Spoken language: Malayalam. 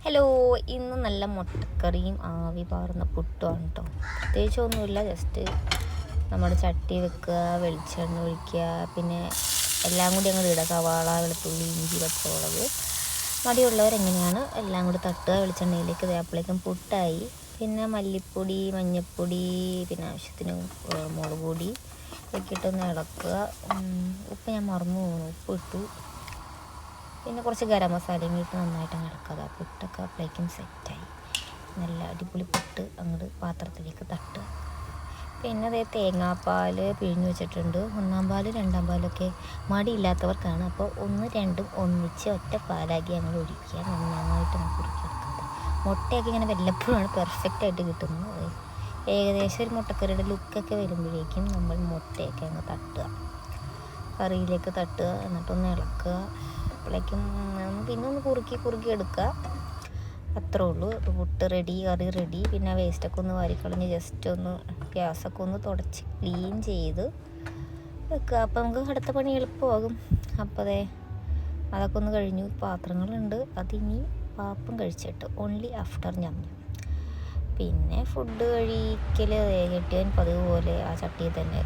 ഹലോ, ഇന്ന് നല്ല മുട്ടക്കറിയും ആവി പാർന്ന പുട്ടുമാണ് കേട്ടോ. പ്രത്യേകിച്ചൊന്നുമില്ല, ജസ്റ്റ് നമ്മുടെ ചട്ടി വെക്കുക, വെളിച്ചെണ്ണ ഒഴിക്കുക, പിന്നെ എല്ലാം കൂടി അങ്ങോട്ട് ഇടുക. സവാള, വെളുത്തുള്ളി, ഇഞ്ചി, പച്ചമുളക്. മടിയുള്ളവരെങ്ങനെയാണ് എല്ലാം കൂടി തട്ടുക വെളിച്ചെണ്ണയിലേക്ക്. വേപ്പിലേക്കും പുട്ടായി. പിന്നെ മല്ലിപ്പൊടി, മഞ്ഞൾപ്പൊടി, പിന്നെ ആവശ്യത്തിന് മുളക് പൊടി ഒക്കെ ഇട്ടൊന്ന് ഇളക്കുക. ഉപ്പ് ഞാൻ മറന്നു പോകുന്നു, ഉപ്പ് ഇട്ടു. പിന്നെ കുറച്ച് ഗരം മസാലയും ഇട്ട് നന്നായിട്ട് ഇളക്കുക. പുട്ടൊക്കെ അപ്പോഴേക്കും സെറ്റായി. നല്ല അടിപൊളി പുട്ട് അങ്ങോട്ട് പാത്രത്തിലേക്ക് തട്ടുക. പിന്നെ അതേ തേങ്ങാപ്പാൽ പിഴിഞ്ഞ് വെച്ചിട്ടുണ്ട്. ഒന്നാം പാൽ രണ്ടാം പാലൊക്കെ മടിയില്ലാത്തവർക്കാണ്. അപ്പോൾ 1, 2 ഒന്നിച്ച് ഒറ്റ പാലാക്കി ഞങ്ങൾ ഒഴിക്കുക. നന്നായിട്ട് നമുക്ക് ഉരുക്കിയെടുക്കാം. മുട്ടയൊക്കെ ഇങ്ങനെ വല്ലപ്പോഴാണ് പെർഫെക്റ്റായിട്ട് കിട്ടുന്നത്. ഏകദേശം ഒരു മുട്ടക്കറിയുടെ ലുക്കൊക്കെ വരുമ്പോഴേക്കും നമ്മൾ മുട്ടയൊക്കെ അങ്ങ് തട്ടുക, കറിയിലേക്ക് തട്ടുക, എന്നിട്ടൊന്ന് ഇളക്കുക. അപ്പോഴേക്കും പിന്നെ ഒന്ന് കുറുക്കി എടുക്കുക. അത്രേ ഉള്ളൂ. പുട്ട് റെഡി, കറി റെഡി. പിന്നെ വേസ്റ്റൊക്കെ ഒന്ന് വാരിക്കളഞ്ഞ് ജസ്റ്റ് ഒന്ന് ഗ്യാസൊക്കെ ഒന്ന് തുടച്ച് ക്ലീൻ ചെയ്ത് വെക്കുക. അപ്പോൾ നമുക്ക് അടുത്ത പണി എളുപ്പമാകും. അപ്പോൾ അതൊക്കെ ഒന്ന് കഴിഞ്ഞു. പാത്രങ്ങളുണ്ട്, അതിനി പാപ്പം കഴിച്ചിട്ട് ഓൺലി ആഫ്റ്റർ ഞമ്മ. പിന്നെ ഫുഡ് കഴിക്കൽ കെട്ടിയവൻ പതിവ് പോലെ ആ ചട്ടിയിൽ തന്നെ